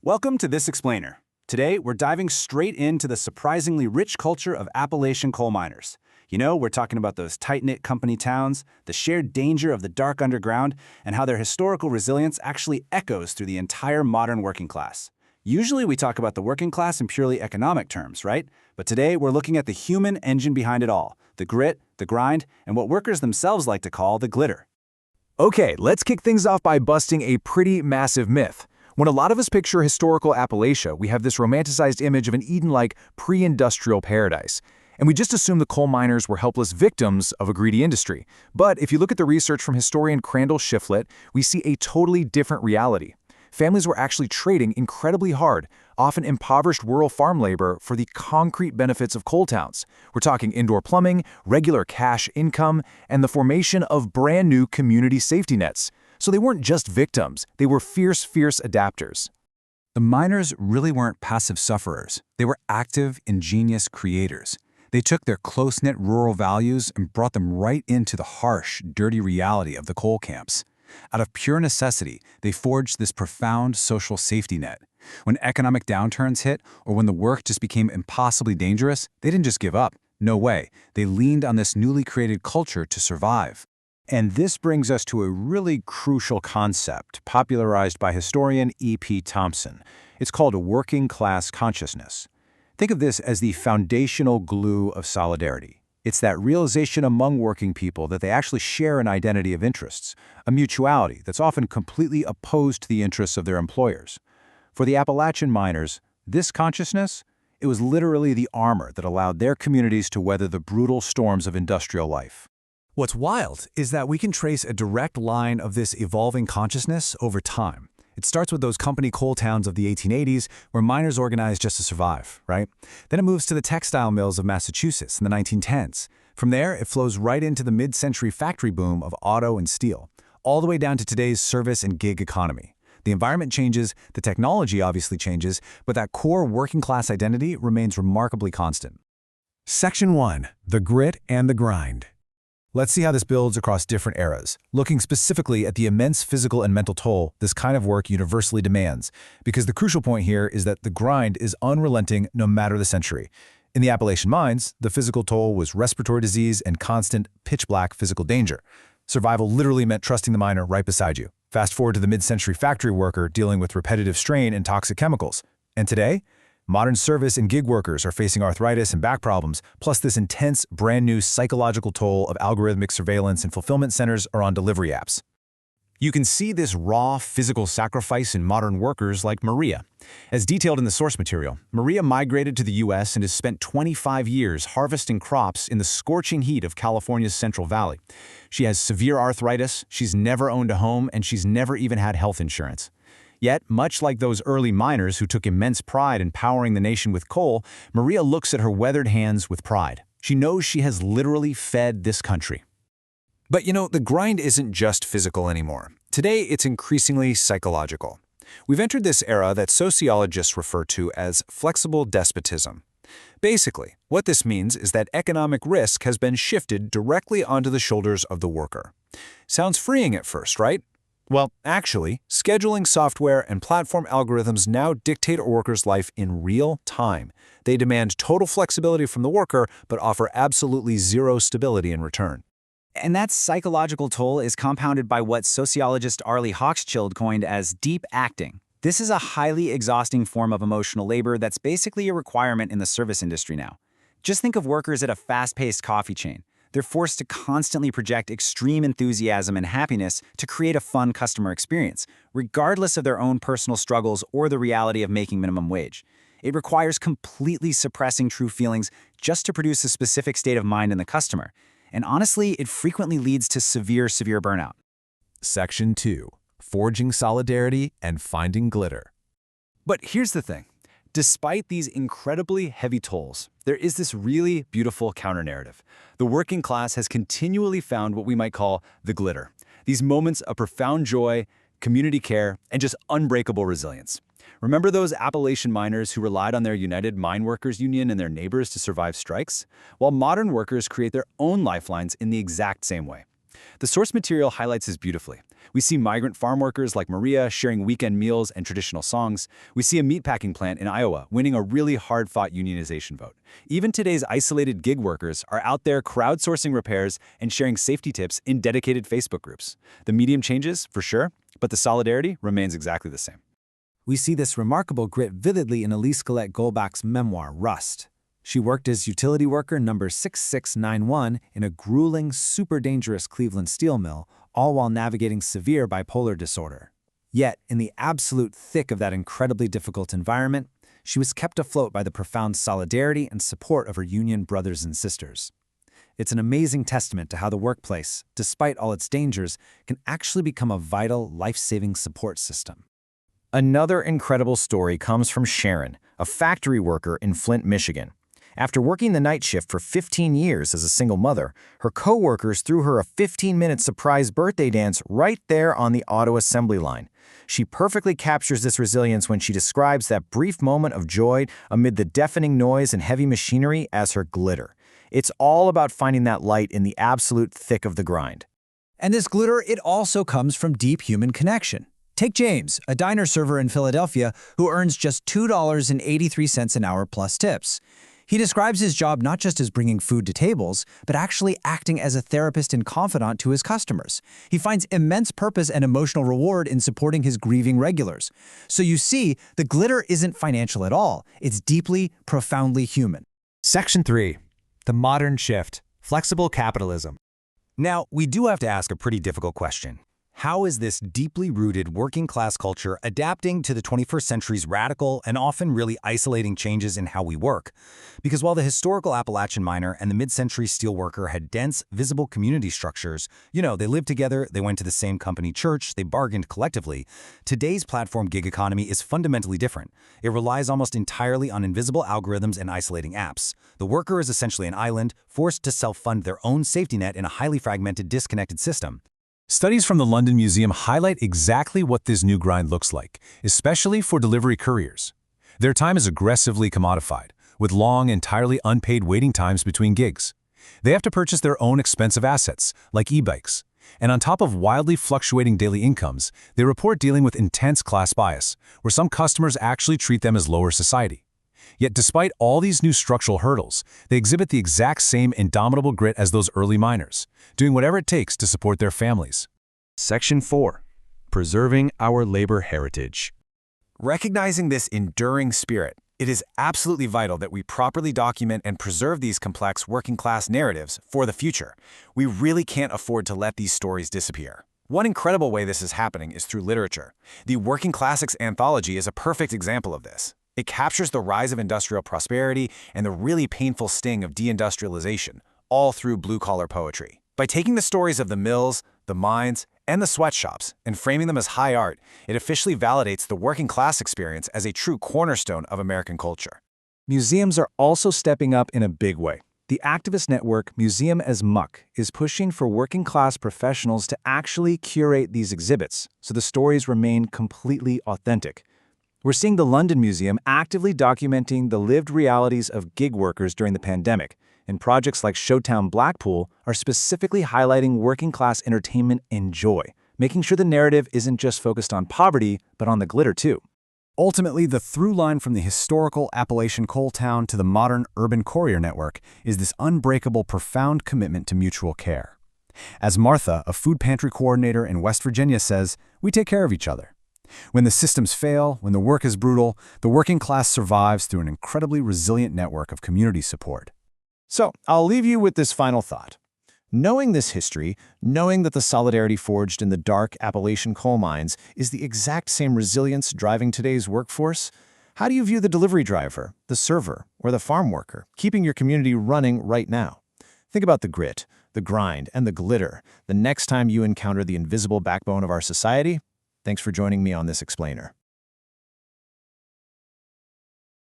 Welcome to This Explainer. Today, we're diving straight into the surprisingly rich culture of Appalachian coal miners. We're talking about those tight-knit company towns, the shared danger of the dark underground, and how their historical resilience actually echoes through the entire modern working class. Usually, we talk about the working class in purely economic terms, right? But today, we're looking at the human engine behind it all, the grit, the grind, and what workers themselves like to call the glitter. Okay, let's kick things off by busting a pretty massive myth. When a lot of us picture historical Appalachia, we have this romanticized image of an Eden-like pre-industrial paradise. And we just assume the coal miners were helpless victims of a greedy industry. But if you look at the research from historian Crandall Shiflett, we see a totally different reality. Families were actually trading incredibly hard, often impoverished rural farm labor for the concrete benefits of coal towns. We're talking indoor plumbing, regular cash income, and the formation of brand new community safety nets. So they weren't just victims, they were fierce adapters. The miners really weren't passive sufferers. They were active, ingenious creators. They took their close-knit rural values and brought them right into the harsh, dirty reality of the coal camps. Out of pure necessity, they forged this profound social safety net. When economic downturns hit, or when the work just became impossibly dangerous, they didn't just give up. No way. They leaned on this newly created culture to survive. And this brings us to a really crucial concept popularized by historian E.P. Thompson. It's called a working class consciousness. Think of this as the foundational glue of solidarity. It's that realization among working people that they actually share an identity of interests, a mutuality that's often completely opposed to the interests of their employers. For the Appalachian miners, this consciousness, it was literally the armor that allowed their communities to weather the brutal storms of industrial life. What's wild is that we can trace a direct line of this evolving consciousness over time. It starts with those company coal towns of the 1880s where miners organized just to survive, right? Then it moves to the textile mills of Massachusetts in the 1910s. From there, it flows right into the mid-century factory boom of auto and steel, all the way down to today's service and gig economy. The environment changes, the technology obviously changes, but that core working-class identity remains remarkably constant. Section 1. The Grit and the Grind. Let's see how this builds across different eras, looking specifically at the immense physical and mental toll this kind of work universally demands, because the crucial point here is that the grind is unrelenting no matter the century. In the Appalachian mines, the physical toll was respiratory disease and constant, pitch-black physical danger. Survival literally meant trusting the miner right beside you. Fast forward to the mid-century factory worker dealing with repetitive strain and toxic chemicals. And today, modern service and gig workers are facing arthritis and back problems, plus this intense, brand-new psychological toll of algorithmic surveillance and fulfillment centers or on delivery apps. You can see this raw, physical sacrifice in modern workers like Maria. As detailed in the source material, Maria migrated to the U.S. and has spent 25 years harvesting crops in the scorching heat of California's Central Valley. She has severe arthritis, she's never owned a home, and she's never even had health insurance. Yet, much like those early miners who took immense pride in powering the nation with coal, Maria looks at her weathered hands with pride. She knows she has literally fed this country. But the grind isn't just physical anymore. Today, it's increasingly psychological. We've entered this era that sociologists refer to as flexible despotism. Basically, what this means is that economic risk has been shifted directly onto the shoulders of the worker. Sounds freeing at first, right? Well, actually, scheduling software and platform algorithms now dictate a worker's life in real time. They demand total flexibility from the worker, but offer absolutely zero stability in return. And that psychological toll is compounded by what sociologist Arlie Hochschild coined as deep acting. This is a highly exhausting form of emotional labor that's basically a requirement in the service industry now. Just think of workers at a fast-paced coffee chain. They're forced to constantly project extreme enthusiasm and happiness to create a fun customer experience, regardless of their own personal struggles or the reality of making minimum wage. It requires completely suppressing true feelings just to produce a specific state of mind in the customer. And honestly, it frequently leads to severe burnout. Section 2. Forging solidarity and finding glitter. But here's the thing. Despite these incredibly heavy tolls, there is this really beautiful counter-narrative. The working class has continually found what we might call the glitter. These moments of profound joy, community care, and just unbreakable resilience. Remember those Appalachian miners who relied on their United Mine Workers Union and their neighbors to survive strikes? While modern workers create their own lifelines in the exact same way. The source material highlights this beautifully. We see migrant farm workers like Maria sharing weekend meals and traditional songs. We see a meatpacking plant in Iowa winning a really hard-fought unionization vote. Even today's isolated gig workers are out there crowdsourcing repairs and sharing safety tips in dedicated Facebook groups. The medium changes, for sure, but the solidarity remains exactly the same. We see this remarkable grit vividly in Elise Colette Goldbach's memoir, Rust. She worked as utility worker number 6691 in a grueling, super dangerous Cleveland steel mill, all while navigating severe bipolar disorder. Yet, in the absolute thick of that incredibly difficult environment, she was kept afloat by the profound solidarity and support of her union brothers and sisters. It's an amazing testament to how the workplace, despite all its dangers, can actually become a vital, life-saving support system. Another incredible story comes from Sharon, a factory worker in Flint, Michigan. After working the night shift for 15 years as a single mother, her co-workers threw her a 15-minute surprise birthday dance right there on the auto assembly line. She perfectly captures this resilience when she describes that brief moment of joy amid the deafening noise and heavy machinery as her glitter. It's all about finding that light in the absolute thick of the grind. And this glitter, it also comes from deep human connection. Take James, a diner server in Philadelphia who earns just $2.83 an hour plus tips. He describes his job not just as bringing food to tables, but actually acting as a therapist and confidant to his customers. He finds immense purpose and emotional reward in supporting his grieving regulars. So you see, the glitter isn't financial at all. It's deeply, profoundly human. Section 3. The modern shift. Flexible capitalism. Now, we do have to ask a pretty difficult question. How is this deeply rooted working-class culture adapting to the 21st century's radical and often really isolating changes in how we work? Because while the historical Appalachian miner and the mid-century steelworker had dense, visible community structures, they lived together, they went to the same company church, they bargained collectively, today's platform gig economy is fundamentally different. It relies almost entirely on invisible algorithms and isolating apps. The worker is essentially an island, forced to self-fund their own safety net in a highly fragmented, disconnected system. Studies from the London Museum highlight exactly what this new grind looks like, especially for delivery couriers. Their time is aggressively commodified, with long, entirely unpaid waiting times between gigs. They have to purchase their own expensive assets, like e-bikes. And on top of wildly fluctuating daily incomes, they report dealing with intense class bias, where some customers actually treat them as lower society. Yet despite all these new structural hurdles, they exhibit the exact same indomitable grit as those early miners, doing whatever it takes to support their families. Section 4. Preserving our labor heritage. Recognizing this enduring spirit, it is absolutely vital that we properly document and preserve these complex working-class narratives for the future. We really can't afford to let these stories disappear. One incredible way this is happening is through literature. The Working Classics Anthology is a perfect example of this. It captures the rise of industrial prosperity and the really painful sting of deindustrialization, all through blue-collar poetry. By taking the stories of the mills, the mines, and the sweatshops and framing them as high art, it officially validates the working class experience as a true cornerstone of American culture. Museums are also stepping up in a big way. The activist network Museum as Muck is pushing for working-class professionals to actually curate these exhibits, so the stories remain completely authentic. We're seeing the London Museum actively documenting the lived realities of gig workers during the pandemic, and projects like Showtown Blackpool are specifically highlighting working-class entertainment and joy, making sure the narrative isn't just focused on poverty, but on the glitter too. Ultimately, the through line from the historical Appalachian coal town to the modern urban courier network is this unbreakable, profound commitment to mutual care. As Martha, a food pantry coordinator in West Virginia, says, we take care of each other. When the systems fail, when the work is brutal, the working class survives through an incredibly resilient network of community support. So, I'll leave you with this final thought. Knowing this history, knowing that the solidarity forged in the dark Appalachian coal mines is the exact same resilience driving today's workforce, how do you view the delivery driver, the server, or the farm worker, keeping your community running right now? Think about the grit, the grind, and the glitter the next time you encounter the invisible backbone of our society. Thanks for joining me on this explainer.